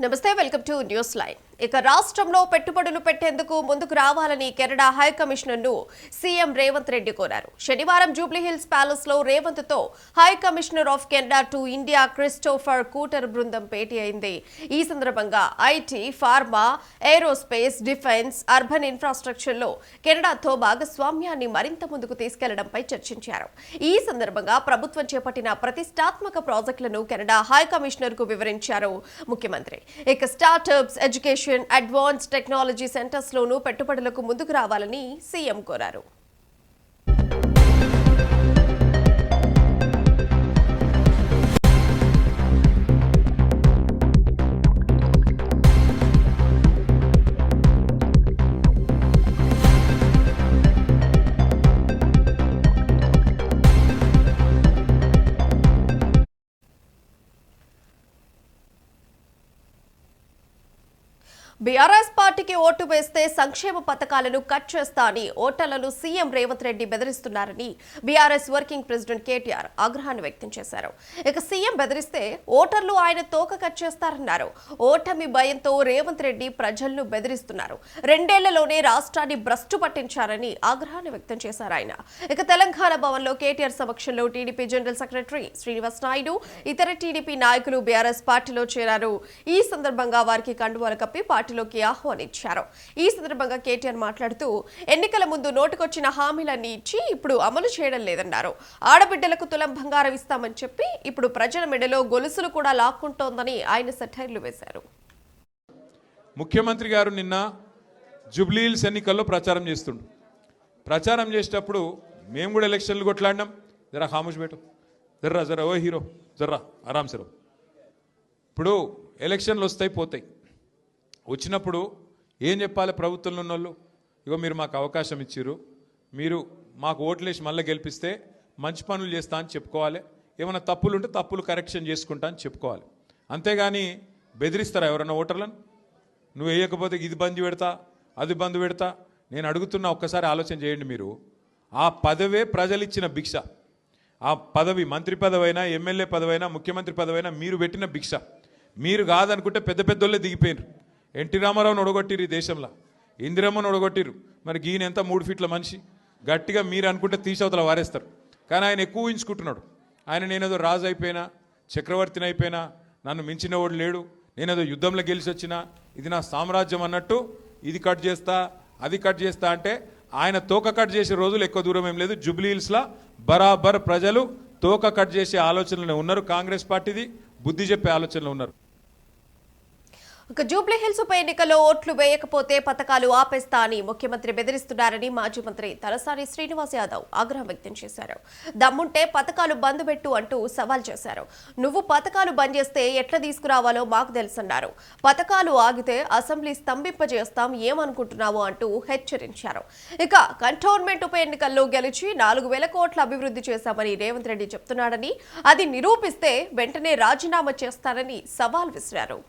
నమస్తే, welcome to news live. ఇక రాష్ట్రంలో పెట్టుబడులు పెట్టేందుకు ముందుకు రావాలని కెనడా హై కమిషనర్ ను సీఎం రేవంత్ రెడ్డి కోరారు. శనివారం జూబ్లీహిల్స్ ప్యాలెస్ లో రేవంత్ తో high commissioner of Canada to India Christopher కూటర్ బృందం భేటీ అయింది. ఈ సందర్భంగా IT, pharma, aerospace, defence, urban infrastructure లో కెనడాతో భాగస్వామ్యాన్ని మరింత ముందుకు తీసుకెళ్లడంపై చర్చించారు. ఈ సందర్భంగా ప్రభుత్వం చేపట్టిన ప్రతిష్టాత్మక ప్రాజెక్టులను కెనడా హై కమిషనర్ కు వివరించారు ముఖ్యమంత్రి. ఇక startups, education, advance technology centres లోనూ పెట్టుబడులకు ముందుకు రావాలని సీఎం కోరారు. బీఆర్ఎస్ పార్టీకి ఓటు వేస్తే సంక్షేమ పథకాలను కట్ చేస్తా అని ఓటర్లను సీఎం రేవంత్ రెడ్డి బెదిరిస్తున్నారని బీఆర్ఎస్ వర్కింగ్ ప్రెసిడెంట్ కేటీఆర్ ఆగ్రహాన్ని వ్యక్తం చేశారు. ఇక సీఎం బెదిరిస్తే ఓటర్లు ఆయన తోక కట్ చేస్తారన్నారు. ఓటమి భయంతో రేవంత్ రెడ్డి ప్రజలను బెదిరిస్తున్నారు. 2 ఏళ్లలోనే రాష్ట్రాన్ని భ్రష్టు పట్టించారని ఆగ్రహాన్ని వ్యక్తం చేశారు ఆయన. ఇక తెలంగాణ భవన్లో కేటీఆర్ సమక్షంలో TDP general secretary Srinivas Naidu, ఇతర టీడీపీ నాయకులు బీఆర్ఎస్ పార్టీలో చేరారు. ఈ సందర్భంగా వారికి కండువాలు కప్పి పార్టీలోకి ఆహ్వానించారు. ఈ సందర్భంగా కేటీఆర్ మాట్లాడుతూ ఎన్నికల ముందు నోటుకొచ్చిన హామీలన్నీ ఇచ్చి ఇప్పుడు అమలు చేయడం లేదన్నారు. ఆడబిడ్డలకు తులం బంగారం ఇస్తామని చెప్పి ఇప్పుడు ప్రజల మెడలో గొలుసులు కూడా లాక్కుంటోందని ఆయన సెటైర్లు వేశారు. ముఖ్యమంత్రి గారు నిన్న జూబ్లీహిల్స్ ఎన్నికల్లో ప్రచారం చేస్తుండు. ప్రచారం చేసేటప్పుడు మేము కూడా ఎలక్షన్లు కొట్లాడినాం. జరా ఖాముష్ బేటో, జర్రా ఓ హీరో, జర్రా ఆరామ్ సరో. ఇప్పుడు ఎలక్షన్లు వస్తాయి పోతాయి. వచ్చినప్పుడు ఏం చెప్పాలి ప్రభుత్వంలో ఉన్న వాళ్ళు? ఇగో మీరు మాకు అవకాశం ఇచ్చిర్రు, మీరు మాకు ఓట్లేసి మళ్ళీ గెలిపిస్తే మంచి పనులు చేస్తా అని చెప్పుకోవాలి. ఏమైనా తప్పులు ఉంటే తప్పులు కరెక్షన్ చేసుకుంటా అని చెప్పుకోవాలి. అంతేగాని బెదిరిస్తారా ఎవరన్నా ఓటర్లను? నువ్వు వేయకపోతే ఇది బంద్ పెడతా, అది బంద్ పెడతా. నేను అడుగుతున్నా, ఒక్కసారి ఆలోచన చేయండి. మీరు ఆ పదవే ప్రజలు ఇచ్చిన భిక్ష. ఆ పదవి మంత్రి పదవైనా, ఎమ్మెల్యే పదవైనా, ముఖ్యమంత్రి పదవైనా మీరు పెట్టిన భిక్ష. మీరు కాదనుకుంటే పెద్ద పెద్దోళ్ళే దిగిపోయినారు. ఎన్టీ రామారావుని ఒడగొట్టిరు, ఈ దేశంలో ఇందిరమ్మను ఒడగొట్టిరు. మరి ఈయన ఎంత 3 ఫీట్ల మనిషి. గట్టిగా మీరు అనుకుంటే తీసవతల వారేస్తారు. కానీ ఆయన ఎక్కువ ఊహించుకుంటున్నాడు. ఆయన నేనేదో రాజు అయిపోయినా, చక్రవర్తిని అయిపోయినా, నన్ను మించిన వాడు లేడు, నేనేదో యుద్ధంలో గెలిచి వచ్చినా, ఇది నా సామ్రాజ్యం అన్నట్టు ఇది కట్ చేస్తా, అది కట్ చేస్తా అంటే ఆయన తోక కట్ చేసే రోజులు ఎక్కువ దూరం ఏం లేదు. జూబ్లీహిల్స్లో బరాబర్ ప్రజలు తోక కట్ చేసే ఆలోచనలు ఉన్నారు. కాంగ్రెస్ పార్టీది బుద్ధి చెప్పే ఆలోచనలు ఉన్నారు. ఇక జూబ్లీహిల్స్ ఉప ఎన్నికల్లో ఓట్లు వేయకపోతే పథకాలు ఆపేస్తా అని ముఖ్యమంత్రి బెదిరిస్తున్నారని మాజీ మంత్రి తలసాని శ్రీనివాస్ యాదవ్ ఆగ్రహం వ్యక్తం చేశారు. దమ్ముంటే పథకాలు బంద్ పెట్టు అంటూ సవాల్ చేశారు. నువ్వు పథకాలు బంద్ చేస్తే ఎట్లా తీసుకురావాలో మాకు తెలుసన్నారు. పథకాలు ఆగితే అసెంబ్లీ స్తంభింపజేస్తాం, ఏమనుకుంటున్నావు అంటూ హెచ్చరించారు. ఇక కంటోన్మెంట్ ఉప ఎన్నికల్లో గెలిచి 4,000 కోట్ల అభివృద్ధి చేశామని రేవంత్ రెడ్డి చెప్తున్నాడని, అది నిరూపిస్తే వెంటనే రాజీనామా చేస్తారని సవాల్ విసిరారు.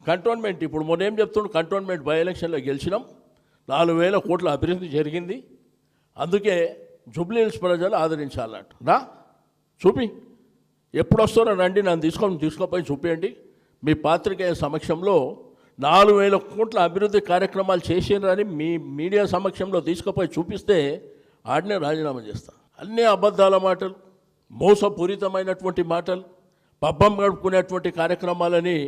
కంటోన్మెంట్ ఇప్పుడు మొన్న ఏం చెప్తుండు, కంటోన్మెంట్ బై ఎలక్షన్లో గెలిచినాం, 4,000 కోట్ల అభివృద్ధి జరిగింది, అందుకే జూబ్లీహిల్స్ ప్రజలు ఆదరించాలంట. నా చూపి ఎప్పుడు వస్తారో రండి, నన్ను తీసుకొని చూపించండి. మీ పాత్రికేయ సమక్షంలో 4,000 కోట్ల అభివృద్ధి కార్యక్రమాలు చేసినారని మీ మీడియా సమక్షంలో తీసుకుపోయి చూపిస్తే ఆడనే రాజీనామా చేస్తా. అన్నీ అబద్ధాల మాటలు, మోసపూరితమైనటువంటి మాటలు, పబ్బం గడుపుకునేటువంటి కార్యక్రమాలని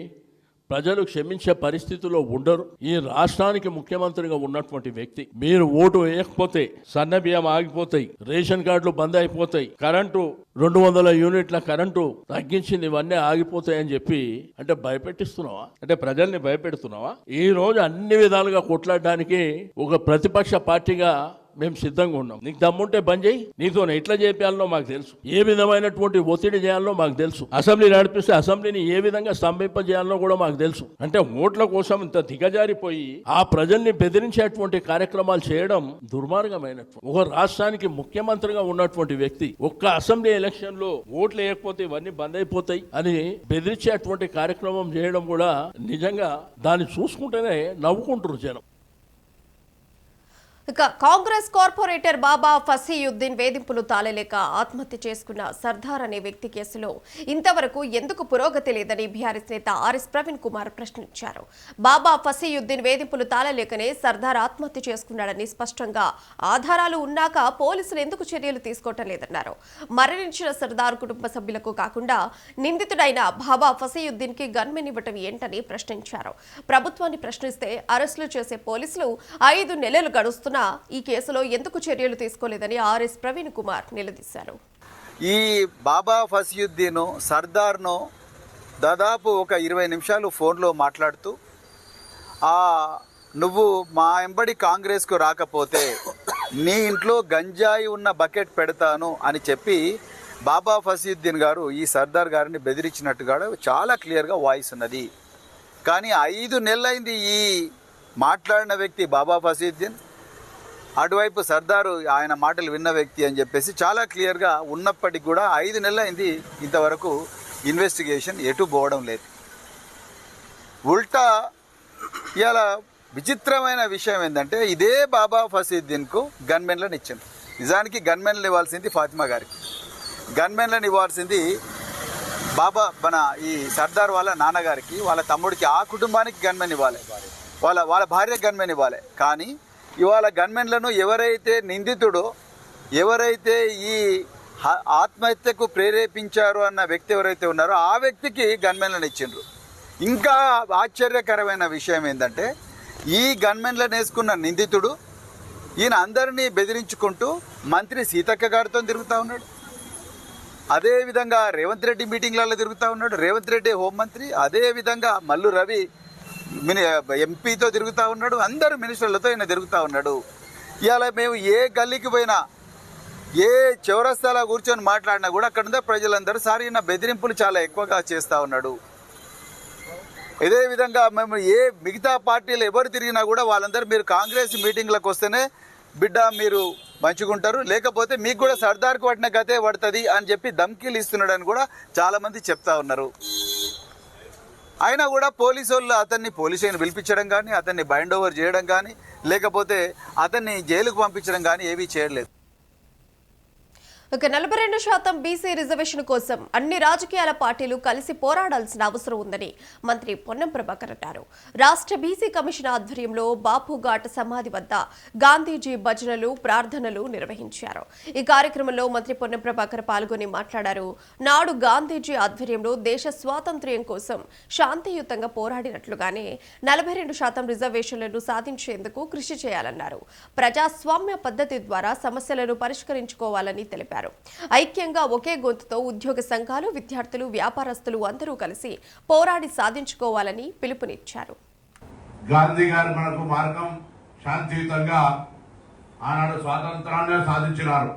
ప్రజలు క్షమించే పరిస్థితిలో ఉండరు. ఈ రాష్ట్రానికి ముఖ్యమంత్రిగా ఉన్నటువంటి వ్యక్తి, మీరు ఓటు వేయకపోతే సన్న బియ్యం ఆగిపోతాయి, రేషన్ కార్డులు బంద్ అయిపోతాయి, కరెంటు 200 యూనిట్ల కరెంటు తగ్గించింది, ఇవన్నీ ఆగిపోతాయని చెప్పి అంటే భయపెట్టిస్తున్నావా? అంటే ప్రజల్ని భయపెడుతున్నావా? ఈ రోజు అన్ని విధాలుగా కొట్లాడడానికి ఒక ప్రతిపక్ష పార్టీగా మేము సిద్ధంగా ఉన్నాం. నీకు దమ్ముంటే బంద్ చేయి, నీతో ఎట్లా చేయాలనో మాకు తెలుసు, ఏ విధమైనటువంటి ఒత్తిడి చేయాలనో మాకు తెలుసు, అసెంబ్లీ నడిపిస్తే అసెంబ్లీని ఏ విధంగా స్తంభింపజేయాలనో కూడా మాకు తెలుసు. అంటే ఓట్ల కోసం ఇంత దిగజారిపోయి ఆ ప్రజల్ని బెదిరించేటువంటి కార్యక్రమాలు చేయడం దుర్మార్గమైనటువంటి. ఒక రాష్ట్రానికి ముఖ్యమంత్రిగా ఉన్నటువంటి వ్యక్తి ఒక్క అసెంబ్లీ ఎలక్షన్ లో ఓట్లు వేయకపోతే ఇవన్నీ బంద్ అయిపోతాయి అని బెదిరించేటువంటి కార్యక్రమం చేయడం కూడా నిజంగా దాన్ని చూసుకుంటేనే నవ్వుకుంటారు జనం. ఇక కాంగ్రెస్ కార్పొరేటర్ బాబా ఫసీయుద్దీన్ వేధింపులు తాళలేక ఆత్మహత్య చేసుకున్న సర్దార్ అనే వ్యక్తి కేసులో ఇంతవరకు ఎందుకు పురోగతి లేదని బీఆర్ఎస్ నేత ఆర్ఎస్ ప్రవీణ్ కుమార్ ప్రశ్నించారు. బాబా ఫసీయుద్దీన్ వేధింపులు తాళలేకనే సర్దార్ ఆత్మహత్య చేసుకున్నాడని స్పష్టంగా ఆధారాలు ఉన్నాక పోలీసులు ఎందుకు చర్యలు తీసుకోవటం లేదన్నారు. మరణించిన సర్దార్ కుటుంబ సభ్యులకు కాకుండా నిందితుడైన బాబా ఫసీయుద్దీన్ కి గన్మెన్ ఇవ్వటం ఏంటని ప్రశ్నించారు. ప్రభుత్వాన్ని ప్రశ్నిస్తే అరెస్టులు చేసే పోలీసులు 5 నెలలు గడుస్తున్నా ఈ కేసులో ఎందుకు చర్యలు తీసుకోలేదని ఆర్ఎస్ ప్రవీణ్ కుమార్ నిలదీశారు. ఈ బాబా ఫసీయుద్దీన్ సర్దార్ను దాదాపు ఒక 20 నిమిషాలు ఫోన్లో మాట్లాడుతూ నువ్వు మా ఎంబడి కాంగ్రెస్కు రాకపోతే నీ ఇంట్లో గంజాయి ఉన్న బకెట్ పెడతాను అని చెప్పి బాబా ఫసీయుద్దీన్ గారు ఈ సర్దార్ గారిని బెదిరించినట్టుగా చాలా క్లియర్గా వాయిస్ ఉన్నది. కానీ 5 నెలలైంది ఈ మాట్లాడిన వ్యక్తి బాబా ఫసీయుద్దీన్, అటువైపు సర్దారు ఆయన మాటలు విన్న వ్యక్తి అని చెప్పేసి చాలా క్లియర్గా ఉన్నప్పటికీ కూడా 5 నెలలైంది ఇంతవరకు ఇన్వెస్టిగేషన్ ఎటు పోవడం లేదు. ఉల్టా ఇలా విచిత్రమైన విషయం ఏంటంటే ఇదే బాబా ఫసీయుద్దీన్కు గన్మెన్లను ఇచ్చాను. నిజానికి గన్మెన్లు ఇవ్వాల్సింది ఫాతిమా గారికి, గన్మెన్లను ఇవ్వాల్సింది మన ఈ సర్దార్ వాళ్ళ నాన్నగారికి, వాళ్ళ తమ్ముడికి, ఆ కుటుంబానికి గన్మెన్ ఇవ్వాలి, వాళ్ళ భార్య గన్మెన్ ఇవ్వాలి. కానీ ఇవాళ గన్మెన్లను ఎవరైతే నిందితుడో, ఎవరైతే ఈ ఆత్మహత్యకు ప్రేరేపించారు అన్న వ్యక్తి ఎవరైతే ఉన్నారో ఆ వ్యక్తికి గన్మెన్లను ఇచ్చిండ్రు. ఇంకా ఆశ్చర్యకరమైన విషయం ఏంటంటే ఈ గన్మెన్లను వేసుకున్న నిందితుడు ఈయన అందరినీ బెదిరించుకుంటూ మంత్రి సీతక్క గారితో తిరుగుతూ ఉన్నాడు. అదేవిధంగా రేవంత్ రెడ్డి మీటింగ్లలో తిరుగుతూ ఉన్నాడు, రేవంత్ రెడ్డి హోంమంత్రి. అదేవిధంగా మల్లు రవి ఎంపీతో తిరుగుతూ ఉన్నాడు, అందరు మినిస్టర్లతో ఈయన తిరుగుతూ ఉన్నాడు. ఇవాళ మేము ఏ గల్లీకి పోయినా, ఏ చౌరస్తాలో కూర్చొని మాట్లాడినా కూడా అక్కడ ఉండే ప్రజలందరూ సార్ ఈయన బెదిరింపులు చాలా ఎక్కువగా చేస్తూ ఉన్నాడు. ఇదే విధంగా మేము మిగతా పార్టీలు ఎవరు తిరిగినా కూడా వాళ్ళందరూ మీరు కాంగ్రెస్ మీటింగ్లకు వస్తేనే బిడ్డ మీరు మంచిగుంటారు, లేకపోతే మీకు కూడా సర్దార్కు పట్టిన గతే పడుతుంది అని చెప్పి ధమ్కీలు ఇస్తున్నాడని కూడా చాలామంది చెప్తా ఉన్నారు. అయినా కూడా పోలీసు వాళ్ళు అతన్ని పోలీసులను పిలిపించడం కానీ, అతన్ని బైండ్ ఓవర్ చేయడం కానీ, లేకపోతే అతన్ని జైలుకు పంపించడం కానీ ఏవీ చేయలేదు. ఇక 42% బీసీ రిజర్వేషన్ కోసం అన్ని రాజకీయాల పార్టీలు కలిసి పోరాడాల్సిన అవసరం ఉందని మంత్రి పొన్నం ప్రభాకర్ అన్నారు. రాష్ట్ర బీసీ కమిషన్ ఆధ్వర్యంలో బాపుఘాట్ సమాధి వద్ద గాంధీజీ భజనలు, ప్రార్థనలు నిర్వహించారు. ఈ కార్యక్రమంలో మంత్రి పొన్నం ప్రభాకర్ పాల్గొని మాట్లాడారు. నాడు గాంధీజీ ఆధ్వర్యంలో దేశ స్వాతంత్ర్యం కోసం శాంతియుతంగా పోరాడినట్లుగానే 42% రిజర్వేషన్లను సాధించేందుకు కృషి చేయాలన్నారు. ప్రజాస్వామ్య పద్ధతి ద్వారా సమస్యలను పరిష్కరించుకోవాలని తెలిపారు. ఐక్యంగా ఒకే గొంతుతో ఉద్యోగ సంఘాలు, విద్యార్థులు, వ్యాపారస్తులు అందరూ కలిసి పోరాడి సాధించుకోవాలని పిలుపునిచ్చారు. గాంధీ గారు మనకు మార్గం శాంతియుతంగా ఆనాడు స్వాతంత్రాన్ని సాధించినారు.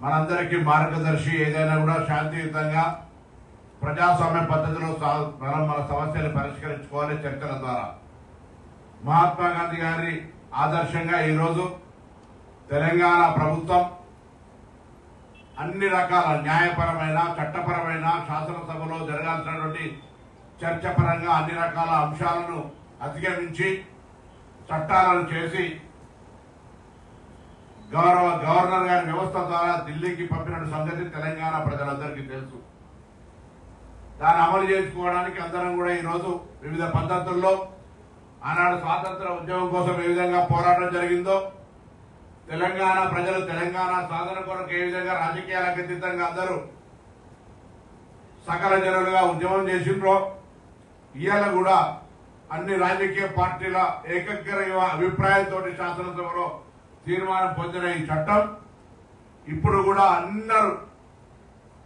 మనందరికీ మార్గదర్శి ఏదైనా కూడా శాంతియుతంగా ప్రజాస్వామ్య పద్ధతిలో మనం మన సమస్యలు పరిష్కరించుకోవాలి చర్చల ద్వారా. మహాత్మా గాంధీ గారి ఆదర్శంగా ఈరోజు తెలంగాణ ప్రభుత్వం అన్ని రకాల న్యాయపరమైన, చట్టపరమైన, శాసనసభలో జరగాల్సినటువంటి చర్చపరంగా అన్ని రకాల అంశాలను అధిగమించి చట్టాలను చేసి గవర్నర్ గారి వ్యవస్థ ద్వారా ఢిల్లీకి పంపిన సంగతి తెలంగాణ ప్రజలందరికీ తెలుసు. దాన్ని అమలు చేసుకోవడానికి అందరం కూడా ఈరోజు వివిధ పద్ధతుల్లో ఆనాడు స్వాతంత్ర ఉద్యమం కోసం ఏ విధంగా పోరాటం జరిగిందో, తెలంగాణ ప్రజలు తెలంగాణ సాధన కొరకు ఏ విధంగా రాజకీయాలకు అతీతంగా అందరూ సకల జనులుగా ఉద్యమం చేసిండ్రో, ఇవాళ కూడా అన్ని రాజకీయ పార్టీల ఏకగ్రీవ అభిప్రాయంతో శాసనసభలో తీర్మానం పొందిన ఈ చట్టం ఇప్పుడు కూడా అందరూ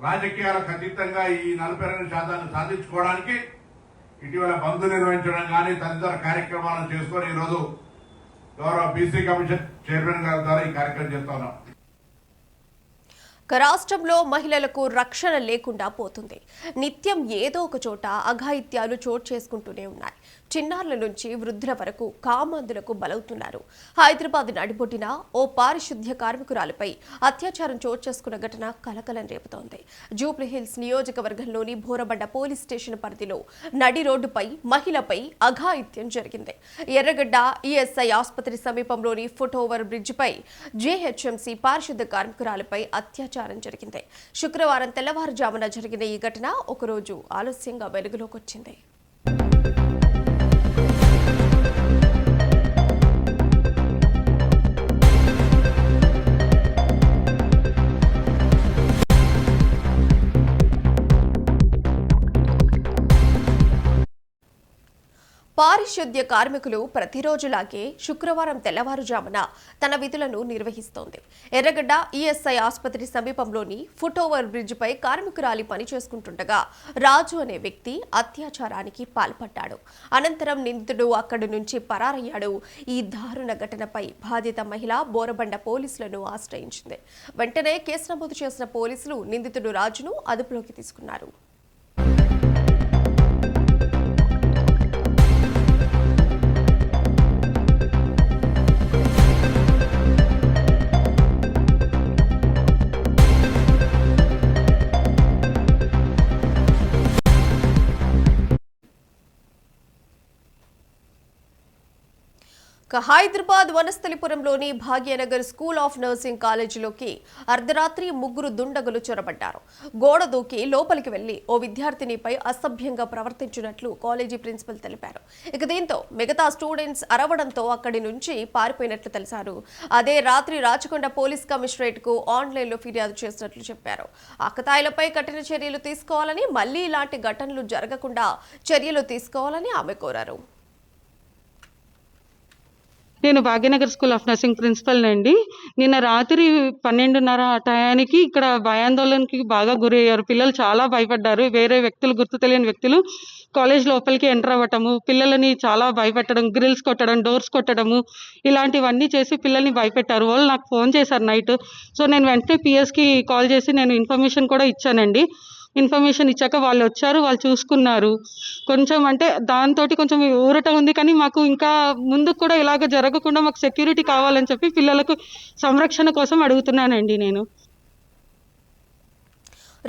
రాజకీయాలకు అతీతంగా ఈ 42% సాధించుకోవడానికి ఇటీవల బంద్ నిర్వహించడం కానీ తదితర కార్యక్రమాలను చేసుకొని ఈరోజు గౌరవ బీసీ కమిషన్ చైర్మన్ గారి ద్వారా ఈ కార్యక్రమం చేస్తా ఉన్నాం. రాష్ట్రంలో మహిళలకు రక్షణ లేకుండా పోతుంది. నిత్యం ఏదో ఒక చోట అఘాయిత్యాలు చోటు చేసుకుంటూనే ఉన్నాయి. చిన్నారుల నుంచి వృద్ధుల వరకు కామాంధులకు బలవుతున్నారు. హైదరాబాద్ నడిబొడ్డిన ఓ పారిశుద్ధ్య కార్మికురాలిపై అత్యాచారం చోటు చేసుకున్న ఘటన కలకలం రేపుతోంది. జూబ్లీహిల్స్ నియోజకవర్గంలోని బోరబండ పోలీస్ స్టేషన్ పరిధిలో నడి రోడ్డుపై మహిళపై అఘాయిత్యం జరిగింది. ఎర్రగడ్డ ఈఎస్ఐ ఆసుపత్రి సమీపంలోని ఫుట్ ఓవర్ బ్రిడ్జిపై జేహెచ్ఎంసీ పారిశుద్ధ్య కార్మికురాలిపై అత్యాచారం జరిగింది. శుక్రవారం తెల్లవారుజామున జరిగిన ఈ ఘటన ఒకరోజు ఆలస్యంగా వెలుగులోకి వచ్చింది. పారిశుద్ధ్య కార్మికులు ప్రతిరోజులాగే శుక్రవారం తెల్లవారుజామున తన విధులను నిర్వహిస్తోంది. ఎర్రగడ్డ ఈఎస్ఐ ఆసుపత్రి సమీపంలోని ఫుట్ ఓవర్ బ్రిడ్జిపై కార్మికురాలి పనిచేసుకుంటుండగా రాజు అనే వ్యక్తి అత్యాచారానికి పాల్పడ్డాడు. అనంతరం నిందితుడు అక్కడి నుంచి పరారయ్యాడు. ఈ దారుణ ఘటనపై బాధిత మహిళ బోరబండ పోలీసులను ఆశ్రయించింది. వెంటనే కేసు నమోదు చేసిన పోలీసులు నిందితుడు రాజును అదుపులోకి తీసుకున్నారు. హైదరాబాద్ వనస్థలిపురంలోని భాగ్యనగర్ స్కూల్ ఆఫ్ నర్సింగ్ కాలేజీలోకి అర్ధరాత్రి ముగ్గురు దుండగులు చొరబడ్డారు. గోడ దూకి లోపలికి వెళ్లి ఓ విద్యార్థినిపై అసభ్యంగా ప్రవర్తించినట్లు కాలేజీ ప్రిన్సిపల్ తెలిపారు. ఇక దీంతో మిగతా స్టూడెంట్స్ అరవడంతో అక్కడి నుంచి పారిపోయినట్లు తెలిసారు. అదే రాత్రి రాచకొండ పోలీస్ కమిషనరేట్ కు ఆన్లైన్లో ఫిర్యాదు చేసినట్లు చెప్పారు. ఆకతాయిలపై కఠిన చర్యలు తీసుకోవాలని, మళ్లీ ఇలాంటి ఘటనలు జరగకుండా చర్యలు తీసుకోవాలని ఆమె కోరారు. నేను Bhagyanagar school of nursing principal అండి. నిన్న రాత్రి 12:30 ఆ టయానికి ఇక్కడ భయాందోళనకి బాగా గురయ్యారు. పిల్లలు చాలా భయపడ్డారు. వేరే వ్యక్తులు, గుర్తు తెలియని వ్యక్తులు కాలేజ్ లోపలికి ఎంటర్ అవ్వటము, పిల్లలని చాలా భయపెట్టడం, గ్రిల్స్ కొట్టడం, డోర్స్ కొట్టడము, ఇలాంటివన్నీ చేసి పిల్లల్ని భయపెట్టారు. వాళ్ళు నాకు ఫోన్ చేశారు నైట్. సో నేను వెంటనే పిఎస్కి కాల్ చేసి నేను ఇన్ఫర్మేషన్ కూడా ఇచ్చానండి. ఇన్ఫర్మేషన్ ఇచ్చాక వాళ్ళు వచ్చారు, వాళ్ళు చూసుకున్నారు. కొంచెం అంటే దాంతో కొంచెం ఊరట ఉంది. కానీ మాకు ఇంకా ముందుకు కూడా ఇలాగ జరగకుండా మాకు సెక్యూరిటీ కావాలని చెప్పి పిల్లలకు సంరక్షణ కోసం అడుగుతున్నానండి నేను.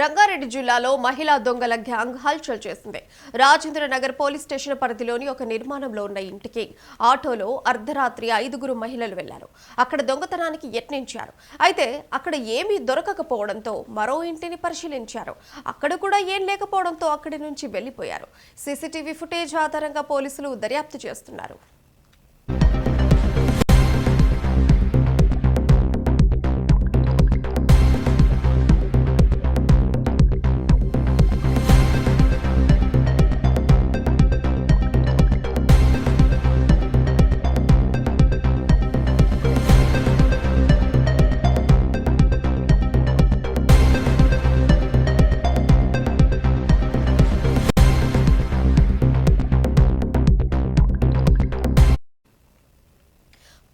రంగారెడ్డి జిల్లాలో మహిళా దొంగల గ్యాంగ్ హల్చల్ చేసింది. రాజేంద్ర నగర్ పోలీస్ స్టేషన్ పరిధిలోని ఒక నిర్మాణంలో ఉన్న ఇంటికి ఆటోలో అర్ధరాత్రి 5గురు మహిళలు వెళ్లారు. అక్కడ దొంగతనానికి యత్నించారు. అయితే అక్కడ ఏమీ దొరకకపోవడంతో మరో ఇంటిని పరిశీలించారు. అక్కడ కూడా ఏం లేకపోవడంతో అక్కడి నుంచి వెళ్లిపోయారు. సీసీటీవీ ఫుటేజ్ ఆధారంగా పోలీసులు దర్యాప్తు చేస్తున్నారు.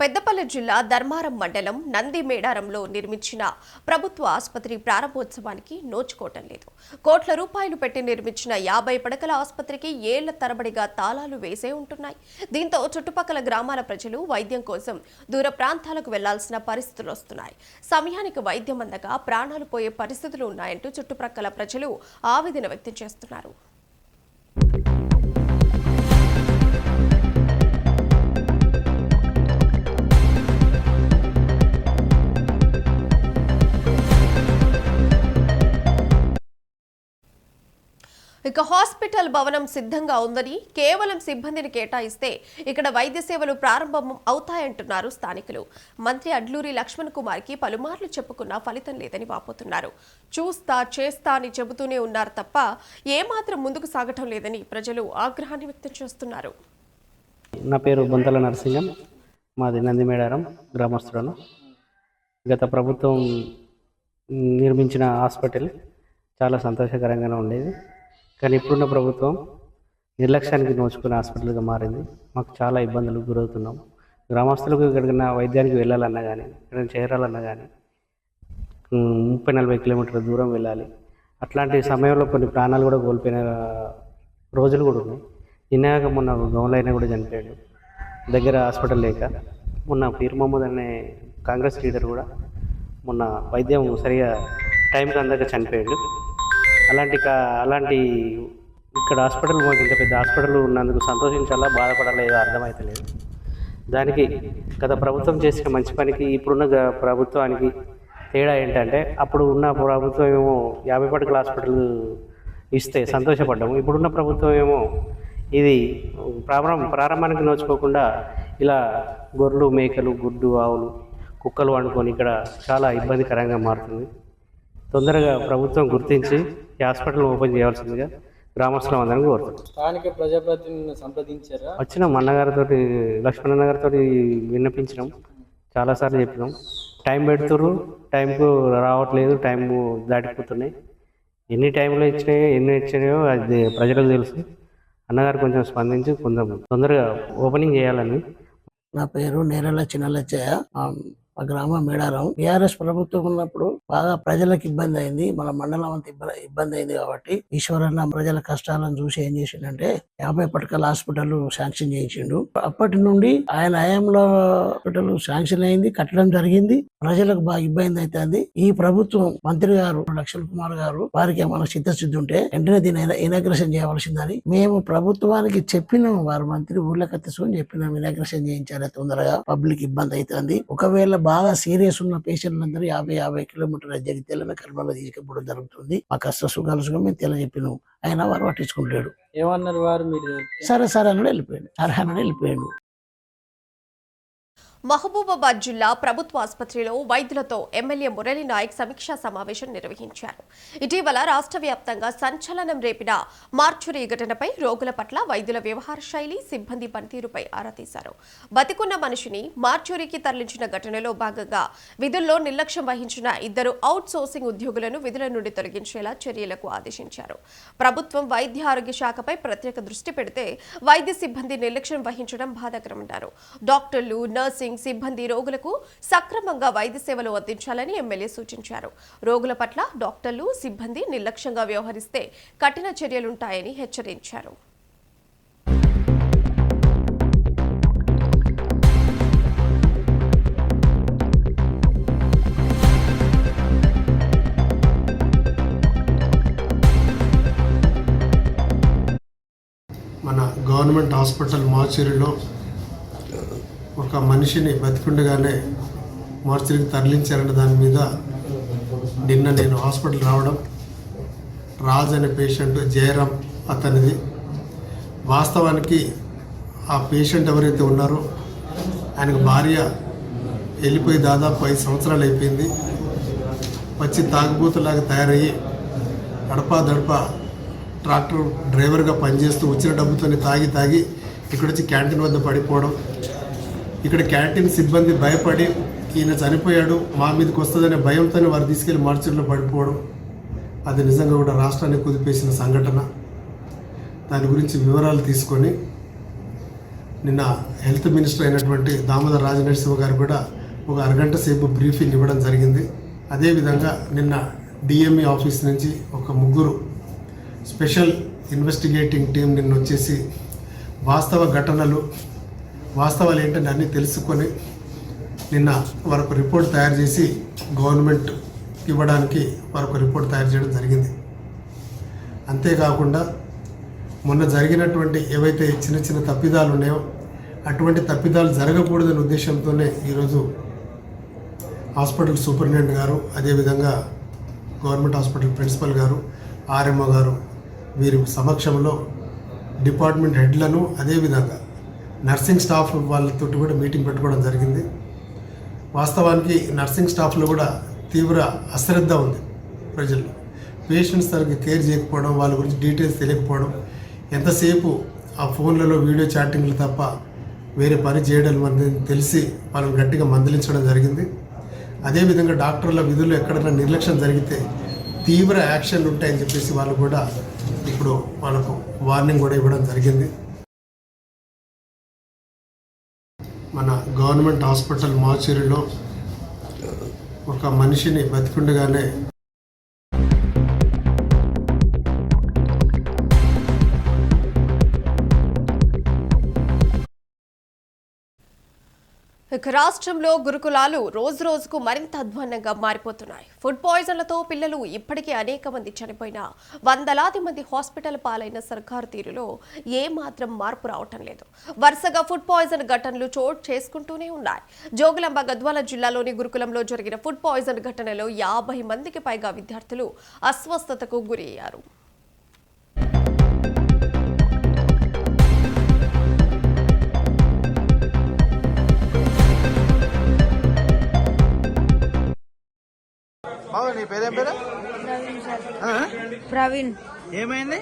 పెద్దపల్లి జిల్లా ధర్మారం మండలం నందిమేడారంలో నిర్మించిన ప్రభుత్వ ఆసుపత్రి ప్రారంభోత్సవానికి నోచుకోవటం లేదు. కోట్ల రూపాయలు పెట్టి నిర్మించిన 50 పడకల ఆసుపత్రికి ఏళ్ల తరబడిగా తాళాలు వేసే ఉంటున్నాయి. దీంతో చుట్టుపక్కల గ్రామాల ప్రజలు వైద్యం కోసం దూర ప్రాంతాలకు వెళ్లాల్సిన పరిస్థితులు వస్తున్నాయి. సమయానికి వైద్యం అందక ప్రాణాలు పోయే పరిస్థితులు ఉన్నాయంటూ చుట్టుప్రక్కల ప్రజలు ఆవేదన వ్యక్తం చేస్తున్నారు. ఇక హాస్పిటల్ భవనం సిద్ధంగా ఉందని, కేవలం సిబ్బందిని కేటాయిస్తే ఇక్కడ వైద్య సేవలు ప్రారంభం అవుతాయంటున్నారు స్థానికులు. మంత్రి అడ్లూరి లక్ష్మణ్ కుమార్కి పలుమార్లు చెప్పుకున్నా ఫలితం లేదని వాపోతున్నారు. చూస్తా చేస్తా అని చెబుతూనే ఉన్నారు తప్ప ఏమాత్రం ముందుకు సాగటం లేదని ప్రజలు ఆగ్రహాన్ని వ్యక్తం చేస్తున్నారు. నా పేరు బొంతల నరసింహం, మాది నందిమేడారం గ్రామస్తులను. గత ప్రభుత్వం నిర్మించిన హాస్పిటల్ చాలా సంతోషకరంగానే ఉండేది. కానీ ఇప్పుడున్న ప్రభుత్వం నిర్లక్ష్యానికి నోచుకునే హాస్పిటల్గా మారింది. మాకు చాలా ఇబ్బందులకు గురవుతున్నాం. గ్రామస్తులకు ఎక్కడికైనా వైద్యానికి వెళ్ళాలన్నా కానీ, ఎక్కడైనా చేరాలన్నా కానీ 30-40 కిలోమీటర్ల దూరం వెళ్ళాలి. అట్లాంటి సమయంలో కొన్ని ప్రాణాలు కూడా కోల్పోయిన రోజులు కూడా ఉన్నాయి. నిన్నగాక మొన్న గౌన్లైనా కూడా చనిపోయాడు, దగ్గర హాస్పిటల్ లేక. మొన్న పీర్ మహమ్మద్ అనే కాంగ్రెస్ లీడర్ కూడా మొన్న వైద్యం సరిగా టైంకి అందక చనిపోయాడు. అలాంటి ఇక్కడ హాస్పిటల్ మాకు ఇంత పెద్ద హాస్పిటల్ ఉన్నందుకు సంతోషించాలా బాధపడాలేదో అర్థమవుతలేదు. దానికి గత ప్రభుత్వం చేసిన మంచి పనికి ఇప్పుడున్న ప్రభుత్వానికి తేడా ఏంటంటే, అప్పుడు ఉన్న ప్రభుత్వం ఏమో 50 పడకల హాస్పిటల్ ఇస్తే సంతోషపడ్డాము. ఇప్పుడున్న ప్రభుత్వం ఏమో ఇది ప్రారంభానికి నోచుకోకుండా ఇలా గొర్రెలు, మేకలు, గుడ్డు, ఆవులు, కుక్కలు వండుకొని ఇక్కడ చాలా ఇబ్బందికరంగా మారుతుంది. తొందరగా ప్రభుత్వం గుర్తించి ఈ హాస్పిటల్ ఓపెన్ చేయాల్సిందిగా గ్రామస్తులం అందరం కోరుతున్నాం. స్థానిక ప్రజాప్రతినిధులను సంప్రదించారా? వచ్చినాం, అన్నగారితో లక్ష్మణ గారితో విన్నపించినాం, చాలాసార్లు చెప్పినాం. టైం పెడుతుర్రు, టైంకు రావట్లేదు, టైం దాటిపోతున్నాయి. ఎన్ని టైంలో ఇచ్చినాయో అది ప్రజలకు తెలుసు. అన్నగారు కొంచెం స్పందించి కొంచెం తొందరగా ఓపెనింగ్ చేయాలని. నా పేరు నేరల చిన్నలచ్చయ్య, మా గ్రామం మేడారం. టీఆర్ఎస్ ప్రభుత్వం ఉన్నప్పుడు బాగా ప్రజలకు ఇబ్బంది అయింది, మన మండలం అంతా ఇబ్బంది అయింది. కాబట్టి ఈశ్వరన్న ప్రజల కష్టాలను చూసి ఏం చేసిండంటే 50 పడకల హాస్పిటల్ శాంక్షన్ చేయించిండు. అప్పటి నుండి ఆయన హయాంలో హాస్పిటల్ శాంక్షన్ అయింది, కట్టడం జరిగింది. ప్రజలకు బాగా ఇబ్బంది అవుతుంది. ఈ ప్రభుత్వం మంత్రి గారు లక్ష్మణ్ కుమార్ గారు వారికి ఏమైనా చిత్తశుద్ధి ఉంటే వెంటనే దీన్ని ఇనాగ్రేషన్ చేయవలసిందని మేము ప్రభుత్వానికి చెప్పినాం. వారు మంత్రి ఊళ్ళకి తీసుకొని చెప్పినాం, ఇనాగ్రేషన్ చేయించాలి తొందరగా, పబ్లిక్ ఇబ్బంది అవుతుంది. ఒకవేళ బాగా సీరియస్ ఉన్న పేషెంట్లందరూ 50 కిలోమీటర్ల జగిత్యాల కర్మలో తీసుకెళ్ళడం జరుగుతుంది. మా కష్ట సుఖాలు మేము తెలియజెప్పినాం, అయినా వారు పట్టించుకుంటాడు. ఏమన్నారు వారు? మీరు సరే అన్నాడు, వెళ్ళిపోయాడు. మహబూబాబాద్ జిల్లా ప్రభుత్వ ఆసుపత్రిలో వైద్యులతో ఎమ్మెల్యే మురళీ నాయక్ సమీక్షా సమావేశం నిర్వహించారు. ఇటీవల రాష్ట్ర వ్యాప్తంగా సంచలనం రేపిన మార్చురీ ఘటనపై రోగుల పట్ల వైద్యుల వ్యవహార శైలి, సిబ్బంది పనితీరుపై ఆరా తీశారు. బతికున్న మనిషిని మార్చురీకి తరలించిన ఘటనలో భాగంగా విధుల్లో నిర్లక్ష్యం వహించిన 2 అవుట్ సోర్సింగ్ ఉద్యోగులను విధుల నుండి తొలగించేలా చర్యలకు ఆదేశించారు. ప్రభుత్వం వైద్య ఆరోగ్య శాఖపై ప్రత్యేక దృష్టి పెడితే వైద్య సిబ్బంది నిర్లక్ష్యం వహించడం బాధాకరమన్నారు. డాక్టర్లు, నర్సింగ్ సిబ్బంది రోగులకు సక్రమంగా వైద్య సేవలు అందించాలని ఎమ్మెల్యే సూచించారు. రోగుల పట్ల డాక్టర్లు, సిబ్బంది నిర్లక్ష్యంగా వ్యవహరిస్తే కఠిన చర్యలుంటాయని హెచ్చరించారు. మన గవర్నమెంట్ హాస్పిటల్ మార్చురీలో ఒక మనిషిని బతికుండగానే మార్చురీకి తరలించారన్న దాని మీద నిన్న నేను హాస్పిటల్ రావడం, రాజ్ అనే పేషెంట్ జయరాం అతనిది. వాస్తవానికి ఆ పేషెంట్ ఎవరైతే ఉన్నారో ఆయనకు భార్య వెళ్ళిపోయి దాదాపు 5 సంవత్సరాలు అయిపోయింది. వచ్చి తాగుబోతులాగా తయారయ్యి దడప ట్రాక్టర్ డ్రైవర్గా పనిచేస్తూ వచ్చిన డబ్బుతో తాగి ఇక్కడ వచ్చి క్యాంటీన్ వద్ద పడిపోవడం, ఇక్కడ క్యాంటీన్ సిబ్బంది భయపడి ఈయన చనిపోయాడు మా మీదకి వస్తుందనే భయంతోనే వారు తీసుకెళ్లి మార్చురీలో పడిపోవడం, అది నిజంగా కూడా రాష్ట్రాన్ని కుదిపేసిన సంఘటన. దాని గురించి వివరాలు తీసుకొని నిన్న హెల్త్ మినిస్టర్ అయినటువంటి దామోదర్ రాజనరసింహ గారు కూడా ఒక అరగంట సేపు బ్రీఫింగ్ ఇవ్వడం జరిగింది. అదేవిధంగా నిన్న డిఎంఈ ఆఫీస్ నుంచి ఒక 3 స్పెషల్ ఇన్వెస్టిగేటింగ్ టీం నిన్న వచ్చేసి వాస్తవాలు ఏంటంటే అన్నీ తెలుసుకొని నిన్న వారొక రిపోర్ట్ తయారు చేసి గవర్నమెంట్ ఇవ్వడానికి వారొక రిపోర్ట్ తయారు చేయడం జరిగింది. అంతేకాకుండా మొన్న జరిగినటువంటి ఏవైతే చిన్న తప్పిదాలు ఉన్నాయో అటువంటి తప్పిదాలు జరగకూడదనే ఉద్దేశంతోనే ఈరోజు హాస్పిటల్ సూపరింటెండెంట్ గారు, అదేవిధంగా గవర్నమెంట్ హాస్పిటల్ ప్రిన్సిపల్ గారు, ఆర్ఎంఓ గారు వీరి సమక్షంలో డిపార్ట్మెంట్ హెడ్లను, అదేవిధంగా నర్సింగ్ స్టాఫ్ వాళ్ళతో కూడా మీటింగ్ పెట్టుకోవడం జరిగింది. వాస్తవానికి నర్సింగ్ స్టాఫ్లో కూడా తీవ్ర అశ్రద్ధ ఉంది. ప్రజల్లో పేషెంట్స్ తనకి కేర్ చేయకపోవడం, వాళ్ళ గురించి డీటెయిల్స్ తెలియకపోవడం, ఎంతసేపు ఆ ఫోన్లలో వీడియో చాటింగ్లు తప్ప వేరే పని చేయడం అనేది తెలిసి వాళ్ళని గట్టిగా మందలించడం జరిగింది. అదేవిధంగా డాక్టర్ల విధుల్లో ఎక్కడైనా నిర్లక్ష్యం జరిగితే తీవ్ర యాక్షన్లు ఉంటాయని చెప్పేసి వాళ్ళు కూడా ఇప్పుడు వాళ్ళకు వార్నింగ్ కూడా ఇవ్వడం జరిగింది. మన గవర్నమెంట్ హాస్పిటల్ మార్చురీలో ఒక మనిషిని బతికుండగానే ఇక రాష్ట్రంలో గురుకులాలు రోజు రోజుకు మరింత అధ్వాన్నంగా మారిపోతున్నాయి. ఫుడ్ పాయిజన్లతో పిల్లలు ఇప్పటికే అనేక మంది చనిపోయినా వందలాది మంది హాస్పిటల్ పాలైన సర్కారు తీరులో ఏమాత్రం మార్పు రావటం లేదు. వరుసగా ఫుడ్ పాయిజన్ ఘటనలు చోటు చేసుకుంటూనే ఉన్నాయి. జోగులాంబ గద్వాల జిల్లాలోని గురుకులంలో జరిగిన ఫుడ్ పాయిజన్ ఘటనలో 50 మందికి పైగా విద్యార్థులు అస్వస్థతకు గురయ్యారు. నీ పేరేం పేరు? ప్రవీణ్. ఏమైంది?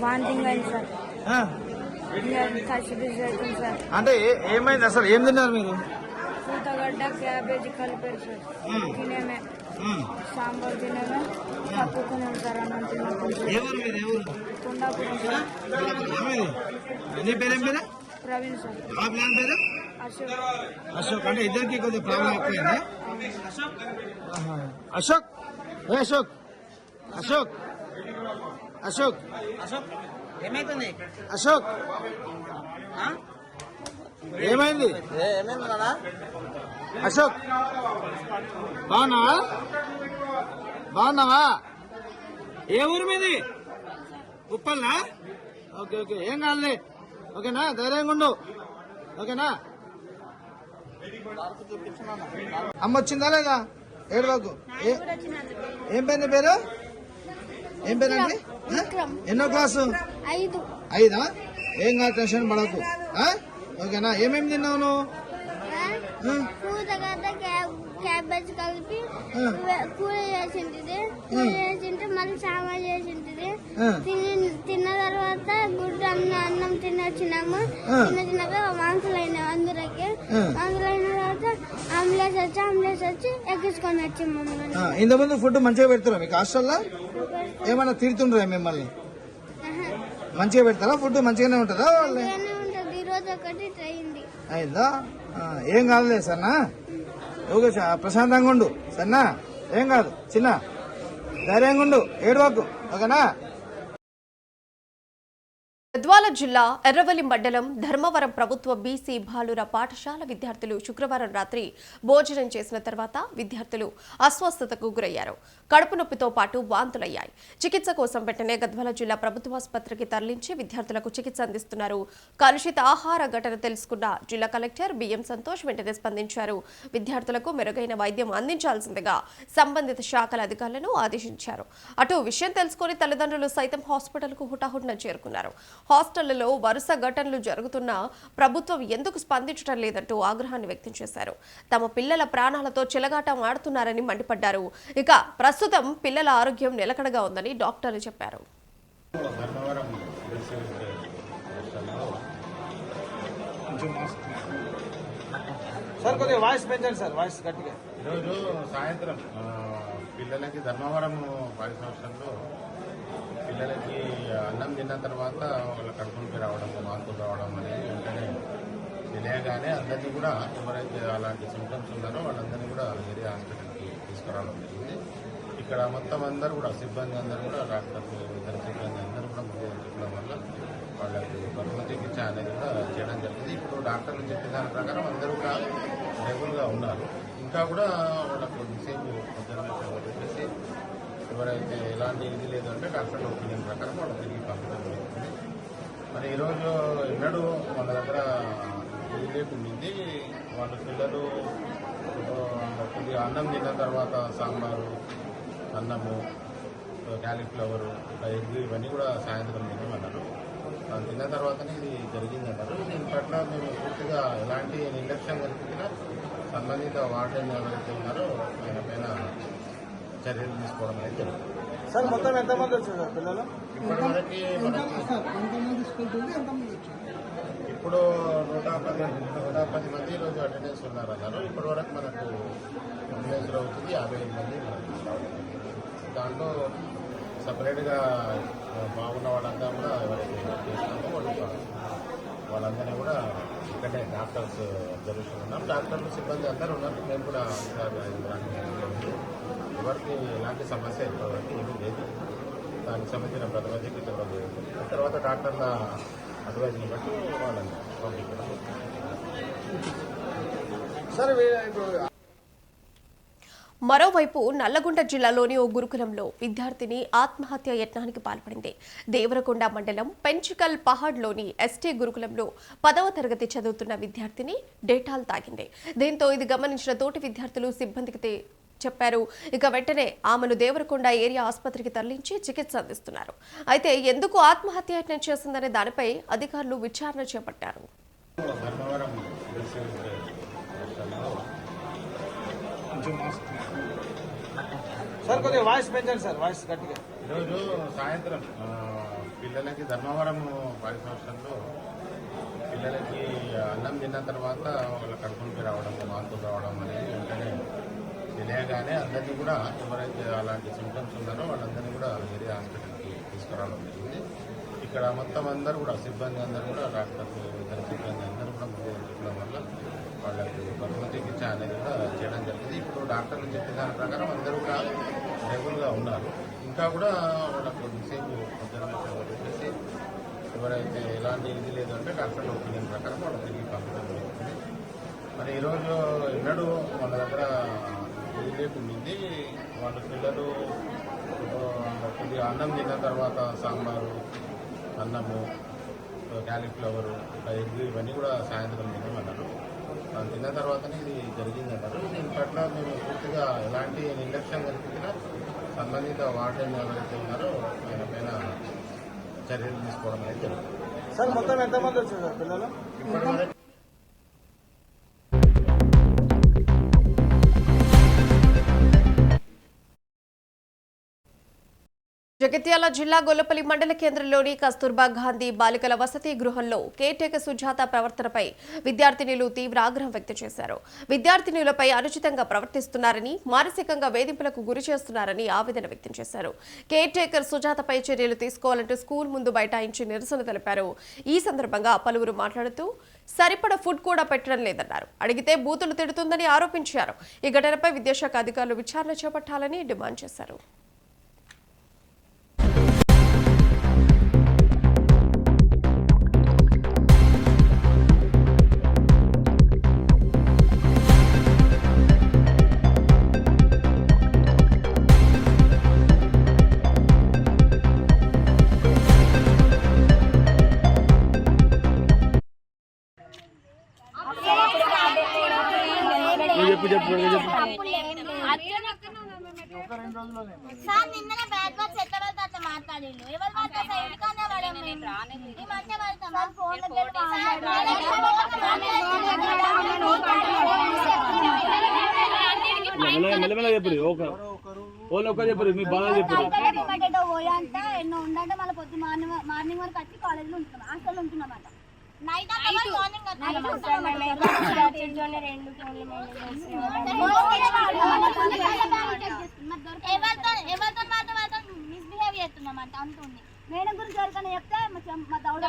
వాంతింగ్ అయింది సార్. సార్ అంటే ఏమైంది అసలు? ఏం తిన్నారు మీరు? పూతగడ్డ క్యాబేజీ కలిపారు సార్. తినేమే సాంబార్ తినేమే తప్పుకున్నాం సార్. అన్నం తిన్నాం. కొండాపురం సార్. నీ పేరేం పేరు? ప్రవీణ్ సార్. ఆ ప్లాన్ పేరు? అశోక్. అశోక్. అంటే ఇద్దరికి కొద్దిగా ప్రాబ్లం ఎక్కువైందా? అశోక్. ఏ అశోక్? అశోక్. అశోక్. అశోక్ ఏమైతుంది? అశోక్ ఏమైంది? అశోక్ బాగున్నావా? బాగున్నావా? ఏ ఊరు మీది? ఉప్పల్నా? ఓకే ఓకే, ఏం కాదులే. ఓకేనా? ధైర్యంగా ఉండు. ఓకేనా? అమ్మ వచ్చిందా లేదా? ఏడవకు. ఏం పేరు నీ పేరు? ఏం పేరండి? ఎన్నో క్లాసు? 5. 5ఆ? ఏం కాదు, టెన్షన్ పడకు. ఓకేనా? ఏమేమి తిన్నావు నువ్వు? పూతగడ్డ క్యాబేజ్ కలిపి కూర చేసింటిది. కూర చేసింటే మళ్ళీ సాంబార్ చేసింటిది. తిన్న తర్వాత గుడ్డు అన్నం తినొచ్చినాము. తిన్నాక మాంసాలు అయినాయి అందరికి. మాంసాలు అయిన తర్వాత ఆమ్లెట్స్ వచ్చి ఎక్కించుకొని వచ్చి మమ్మల్ని. ఇంతకుముందు ఫుడ్ మంచిగా పెడతారా మీకు హాస్టల్లో? ఏమన్నా తిడుతుండ్రా మిమ్మల్ని? మంచిగా పెడతారా? ఫుడ్ మంచిగానే ఉంటుందా? ఉంటుంది. ఈ రోజు ఒకటి అయింది. అయిందా? ఏం కాదులే సన్నా. ఓకే, ప్రశాంతంగా ఉండు సన్నా. ఏం కాదు చిన్న, ధైర్యంగా ఉండు, ఏడవకు. ఓకేనా? గద్వాల జిల్లా ఎర్రవల్లి మండలం ధర్మవరం ప్రభుత్వ బీసీ బాలుర పాఠశాల విద్యార్థులు శుక్రవారం రాత్రి భోజనం చేసిన తర్వాత విద్యార్థులు అస్వస్థతకు గురయ్యారు. కడుపు నొప్పితో పాటు వాంతులయ్యాయి. చికిత్స కోసం వెంటనే గద్వాల జిల్లా ప్రభుత్వాసుపత్రికి తరలించి విద్యార్థులకు చికిత్స అందిస్తున్నారు. కలుషిత ఆహార ఘటన తెలుసుకున్న జిల్లా కలెక్టర్ బిఎం సంతోష్ వెంటనే స్పందించారు. విద్యార్థులకు మెరుగైన వైద్యం అందించాల్సిందిగా సంబంధిత శాఖల అధికారులను ఆదేశించారు. అటు విషయం తెలుసుకుని తల్లిదండ్రులు సైతం హాస్పిటల్కు హుటాహుటిన చేరుకున్నారు. హాస్టళ్లలో వరుస ఘటనలు జరుగుతున్నా ప్రభుత్వం ఎందుకు స్పందించడం లేదంటూ ఆగ్రహాన్ని వ్యక్తం చేశారు. తమ పిల్లల ప్రాణాలతో చెలగాటం ఆడుతున్నారని మండిపడ్డారు. ఇక ప్రస్తుతం పిల్లల ఆరోగ్యం నిలకడగా ఉందని డాక్టర్లు చెప్పారు. సార్ కొద్దిగా వాయిస్ పెంచండి సార్, వాయిస్ గట్టిగా. ఈరోజు సాయంత్రం పిల్లలకి ధర్మవరం పరిసంవత్సరంలో పిల్లలకి అన్నం తిన్న తర్వాత వాళ్ళ కడుపుకి రావడం, వాంతులు రావడం అనేది వెంటనే తెలియగానే అందరినీ కూడా ఎవరైతే అలాంటి సింటమ్స్ ఉన్నారో వాళ్ళందరినీ కూడా ఏరియా హాస్పిటల్కి తీసుకురావడం జరిగింది. ఇక్కడ మొత్తం అందరూ కూడా సిబ్బంది అందరూ కూడా డాక్టర్స్, ఇతర సిబ్బంది అందరూ కూడా ముందే చెప్పడం వల్ల వాళ్ళకి ప్రథమ చికిత్స అనేది కూడా చేయడం జరిగింది. ఇప్పుడు డాక్టర్లు చెప్పిన దాని ప్రకారం అందరూ కూడా రెగ్యులర్గా ఉన్నారు. ఇంకా కూడా వాళ్ళకు కొద్దిసేపు చెప్పేసి ఎవరైతే ఎలాంటి ఇది లేదంటే డాక్టర్ ఒపీనియన్ ప్రకారం వాళ్ళు తిరిగి పంపించడం జరుగుతుంది. మరి ఈరోజు ఎన్నడూ మన దగ్గర ఇది లేకుండింది. వాళ్ళ పిల్లలు కొద్దిగా అన్నం తిన్న తర్వాత సాంబారు, అన్నము, క్యాలీఫ్లవరు, ఎగ్ ఇవన్నీ కూడా సాయంత్రం తినమన్నారు. అది తిన్న తర్వాతనే ఇది జరిగిందన్నారు. దీని పట్ల మేము పూర్తిగా ఎలాంటి నిర్లక్ష్యం కల్పించినా సంబంధిత వార్డెన్ ఎవరైతే ఉన్నారో ఆయన పైన చర్యలు తీసుకోవడం అనేది జరుగుతుంది. సార్ మొత్తం ఎంతమంది వచ్చారు పిల్లలు? ఇప్పటివరకు ఇప్పుడు 110 మంది ఈరోజు అటెండెన్స్ ఉన్నారన్నారు. ఇప్పటి వరకు మనకు అటెండెన్స్లో అవుతుంది 55 మంది. దాంట్లో సపరేట్గా బాగున్న వాళ్ళంతా కూడా ఎవరైతే చేస్తున్నామో వాళ్ళందరినీ కూడా ఇక్కడే డాక్టర్స్ అబ్జర్వేషన్ ఉన్నాం. డాక్టర్లు సిబ్బంది అందరూ ఉన్నారు. మేము కూడా ఎవరికి ఎలాంటి సమస్య ఇప్పటివరకు ఏమీ లేదు. దానికి సంబంధించిన ప్రథమ చికిత్స కూడా జరుగుతుంది. తర్వాత డాక్టర్ల అడ్వైజ్ని బట్టి వాళ్ళని పంపించడం. మరోవైపు నల్లగొండ జిల్లాలోని ఓ గురుకులంలో విద్యార్థిని ఆత్మహత్య యత్నానికి పాల్పడింది. దేవరకొండ మండలం పెంచికల్ పహాడ్లోని ఎస్టీ గురుకులంలో 10వ తరగతి చదువుతున్న విద్యార్థిని డేటాల్ తాగింది. దీంతో ఇది గమనించిన తోటి విద్యార్థులు సిబ్బందికి చెప్పారు. ఇక వెంటనే ఆమెను దేవరకొండ ఏరియా ఆసుపత్రికి తరలించి చికిత్స అందిస్తున్నారు. అయితే ఎందుకు ఆత్మహత్య యత్నం చేసిందనే దానిపై అధికారులు విచారణ చేపట్టారు. ఈరోజు సాయంత్రం పిల్లలకి ధర్మవరం పరిసంస్థలో పిల్లలకి అన్నం తిన్న తర్వాత వాళ్ళ కడుపునికి రావడం వాంతులు రావడం అనేది వెంటనే తెలియగానే అందరినీ కూడా ఎవరైతే అలాంటి సింటమ్స్ ఉన్నారో వాళ్ళందరినీ కూడా ఏరియా హాస్పిటల్కి తీసుకురావడం జరిగింది. ఇక్కడ మొత్తం అందరూ కూడా సిబ్బంది అందరూ కూడా డాక్టర్లు ఇతర సిబ్బంది అందరూ కూడా ముందు చెప్పడం వల్ల వాళ్ళకి ప్రథమ చికిత్స అనేది కూడా చేయడం జరిగింది. ఇప్పుడు డాక్టర్లు చెప్పిన దాని ప్రకారం అందరూ కూడా రెగ్యులర్గా ఉన్నారు. ఇంకా కూడా వాళ్ళకు కొద్దిసేపు చెప్పేసి ఎవరైతే ఎలాంటి ఇది లేదంటే డాక్టర్ల ఒపీనియన్ ప్రకారం వాళ్ళు తిరిగి పంపించడం జరుగుతుంది. మరి ఈరోజు ఎన్నడూ మన దగ్గర లేకుండింది. వాళ్ళ పిల్లలు కొద్దిగా అన్నం తిన్న తర్వాత సాంబారు, అన్నము, క్యాలీఫ్లవరు, ఎగ్ ఇవన్నీ కూడా సాయంత్రం తినమన్నారు. తిన్న తర్వాతనే ఇది జరిగిందన్నారు. దీని పట్ల మేము పూర్తిగా ఎలాంటి నిర్లక్ష్యం కల్పించినా సంబంధిత వార్డెన్ ఎవరైతే ఉన్నారో ఆయన పైన చర్యలు తీసుకోవడం అనేది జరుగుతుంది. సార్ మొత్తం ఎంతమంది వచ్చారు పిల్లలు? జగిత్యాల జిల్లా గొల్లపల్లి మండల కేంద్రంలోని కస్తూర్బా గాంధీ బాలికల వసతి గృహంలో కేర్టేకర్ సుజాత ప్రవర్తనపై విద్యార్థినులు తీవ్ర ఆగ్రహం వ్యక్తం చేశారు. విద్యార్థినులపై అనుచితంగా ప్రవర్తిస్తున్నారని, మానసికంగా వేధింపులకు గురి చేస్తున్నారని ఆవేదన వ్యక్తం చేశారు. కేర్టేకర్ సుజాతపై చర్యలు తీసుకోవాలంటూ స్కూల్ ముందు బైఠాయించి నిరసన తెలిపారు. ఈ సందర్భంగా పలువురు మాట్లాడుతూ సరిపడ ఫుడ్ కూడా పెట్టడం లేదన్నారు. అడిగితే బూతులు తిడుతుందని ఆరోపించారు. ఈ ఘటనపై విద్యాశాఖ అధికారులు విచారణ చేపట్టాలని డిమాండ్ చేశారు. సార్ నిన్ననే బ్యాడ్ వర్డ్స్ ఎట్లా పడితే అట్లా మాట్లాడిండు. ఎవరు మాట్లాడతారు? ఎందుకన్నా వాడేమో ఈ మధ్య పడతాం ఫోన్లో పోయా అంట ఎన్నో ఉండంటే మళ్ళీ పొద్దు మార్నింగ్ వరకు వచ్చి కాలేజ్లో ఉంటున్నాం, హాస్టల్లో ఉంటున్నామాట. నైట్ మార్నింగ్ ఎవరితో మాతో మిస్బిహేవ్ చేస్తున్నామంట అంటుంది. మేడం గురించి ఎవరికైనా చెప్తే మా దౌడ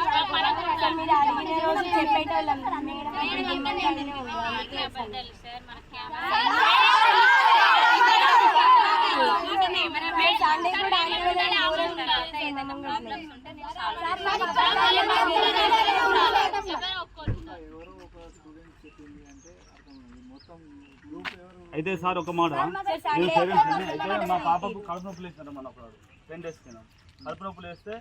అయితే సార్ ఒక మాట, అయితే మా పాపకు కడుపు నొప్పులు వేసినారు మన 10 days కింద. కడుపు నొప్పులు వేస్తే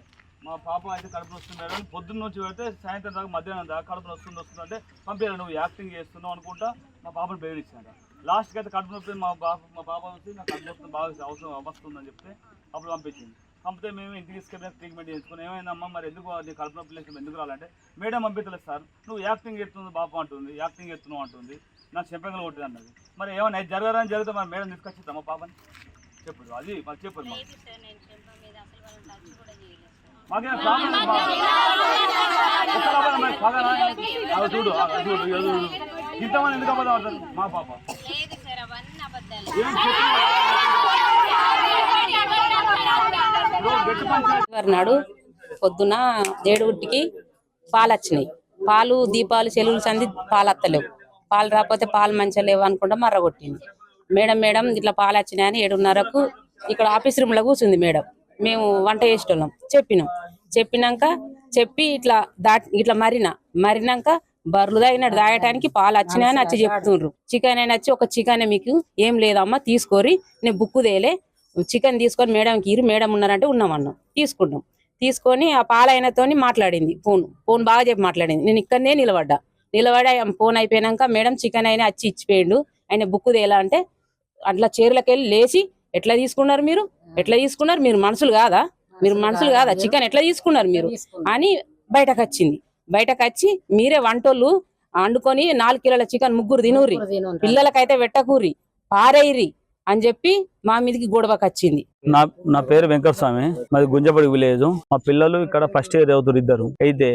మా పాప అయితే కడుపు వస్తుంది, పొద్దున్న నుంచి పెడితే సాయంత్రం దాకా మధ్యాహ్నం దాకా కడుపు వస్తుంది అంటే పంపించారు. నువ్వు యాక్టింగ్ చేస్తున్నావు అనుకుంటా మా పాపను బెదిరించాడు. లాస్ట్కి అయితే కడుపు నొప్పి మా పాప వచ్చి నాకు కడుపు నొప్పి బాగా అవసరం వస్తుందని చెప్తే అప్పుడు పంపించింది. పంపితే మేము ఇంటికి తీసుకెళ్ళి ట్రీట్మెంట్ చేసుకుని ఏమైందమ్మా మరి ఎందుకు నీ కడుపు నొప్పి లేకుండా ఎందుకు రాలంటే మేడం పంపించలేదు సార్, నువ్వు యాక్టింగ్ చేస్తుంది బాప అంటుంది, యాక్టింగ్ చేస్తున్నావు అంటుంది, నాకు చెంపంగా కొట్టింది అన్నది. మరి ఏమైనా జరగాలని జరిగితే మరి మేడం తీసుకొచ్చిద్దామా పాపని? చెప్పదు అది మరి చెప్పదు. మాకేం చూడు ఇంతమంది ఎందుకు అబద్ధం అవుతారు? మా పాప నాడు పొద్దున 7:00కి పాలు వచ్చినాయి. పాలు దీపాలు చెలువులు సంది పాలు వస్తలేవు. పాలు రాకపోతే పాలు మంచిగా లేవు అనుకుంటా మర్రగొట్టింది. మేడం ఇట్లా పాలు వచ్చినాయని 7:30కు ఇక్కడ ఆఫీస్ రూమ్లో కూర్చుంది మేడం. మేము వంట చేసేటోళ్ళం చెప్పినాక చెప్పి ఇట్లా ఇట్లా మరినాక బర్రెలు తాగినట్టు తాగటానికి పాలు వచ్చినాయని వచ్చి చెప్తుండ్రు. చికెన్ అయినా వచ్చి ఒక చికెన్ మీకు ఏం లేదమ్మా తీసుకోరి, నేను బుక్కు తేలే చికెన్ తీసుకొని మేడంకి ఇరు, మేడం ఉన్నారంటే ఉన్నామన్నాం. తీసుకొని ఆ పాలైనతోని మాట్లాడింది. ఫోన్ బాగా చెప్పి మాట్లాడింది. నేను ఇక్కడనే నిలబడి ఫోన్ అయిపోయినాక మేడం చికెన్ అయినా వచ్చి ఇచ్చిపోయిండు, ఆయన బుక్కు తేలా అంటే అట్లా చీరలకి వెళ్ళి లేచి ఎట్లా తీసుకున్నారు మీరు మనుషులు కాదా చికెన్ ఎట్లా తీసుకున్నారు మీరు అని బయటకు వచ్చి మీరే వంటోళ్ళు వండుకొని 4 కిలోల చికెన్ 3 తినూరి, పిల్లలకైతే పెట్టకూరి, పారేయిరి అని చెప్పి మా మీదకి గొడవకు వచ్చింది. నా పేరు వెంకటస్వామి, మాది గుంజపడి విలేజ్. మా పిల్లలు ఇక్కడ ఫస్ట్ ఇయర్ అవుతారు ఇద్దరు. అయితే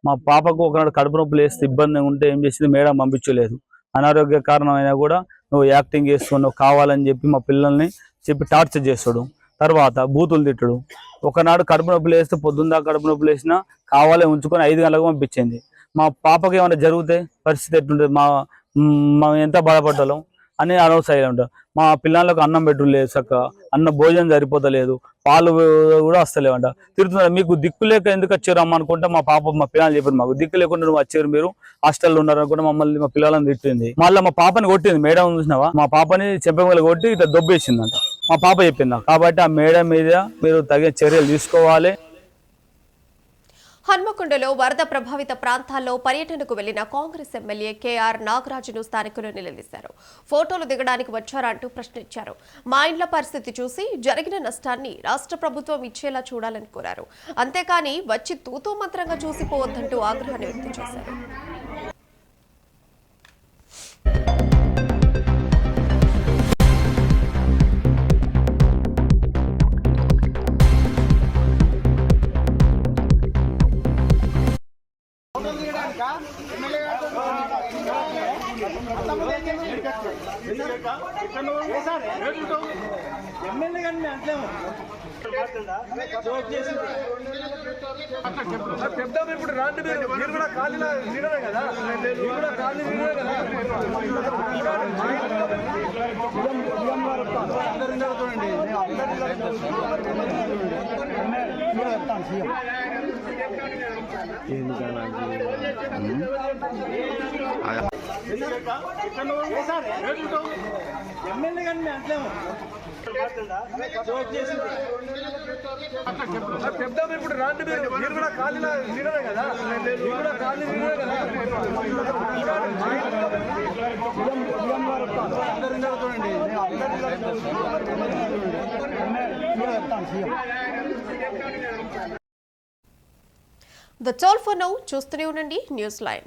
మా పాపకు ఒకనాడు కడుపు నొప్పి లేస్తే ఇబ్బంది ఉంటే ఏం చేసింది, మేడం పంపించలేదు. అనారోగ్య కారణమైనా కూడా నువ్వు యాక్టింగ్ చేస్తున్నావు కావాలని చెప్పి మా పిల్లల్ని చెప్పి టార్చర్ చేస్తాడు. తర్వాత బూతులు తిట్టడు. ఒకనాడు కడుపు నొప్పి లేస్తే పొద్దున్న కడుపు నొప్పి లేసినా కావాలే ఉంచుకొని 5 గంటలకు పంపించింది. మా పాపకి ఏమైనా జరిగితే పరిస్థితి ఎట్లుంటుంది, మా ఎంత బాధపడ్డాం అని అనవసరం ఉంటాం. మా పిల్లలకు అన్నం పెట్టలేదు, చక్కగా అన్న భోజనం సరిపోతలేదు, పాలు కూడా వస్తలేవంట. తిరుగుతున్నారు. మీకు దిక్కు లేక ఎందుకు వచ్చారు అమ్మ అనుకుంటే మా పిల్లలు చెప్పారు, మాకు దిక్కు లేకుండా నువ్వు వచ్చారు, మీరు హాస్టల్లో ఉన్నారు అనుకుంటే మమ్మల్ని మా పిల్లలను తిట్టింది. మళ్ళీ మా పాపని కొట్టింది. మేడం చూసినావా, మా పాపని చెంపమూల కొట్టి ఇట్లా దొబ్బేసిందంట. మా పాప చెప్పిందా. కాబట్టి ఆ మేడం మీద మీరు తగిన చర్యలు తీసుకోవాలి. హన్మకొండలో వరద ప్రభావిత ప్రాంతాల్లో పర్యటనకు వెళ్లిన కాంగ్రెస్ ఎమ్మెల్యే కేఆర్ నాగరాజును స్థానికులు నిలదీశారు. ఫోటోలు దిగడానికి వచ్చారంటూ ప్రశ్నించారు. మా ఇండ్ల పరిస్థితి చూసి జరిగిన నష్టాన్ని రాష్ట్ర ప్రభుత్వం ఇచ్చేలా చూడాలని కోరారు. అంతేకాని వచ్చి తూతూ మంత్రంగా చూసిపోవద్దంటూ ఆగ్రహాన్ని వ్యక్తం చేశారు. చెప్తాము ఇప్పుడు రాండి, మీరు కూడా ఖాళీలా దిగలే కదా, మీరు కూడా ఖాళీ దిగలే కదా. ఎమ్మెల్యే కానీ మేము అంటలేము. చెప్తాము ఇప్పుడు రాండి, మీరు కూడా ఖాళీలా దిగలే కదా, మీరు కూడా ఖాళీ దిగలే కదా. That's all for now. చూస్తూనే ఉండండి న్యూస్ లైవ్.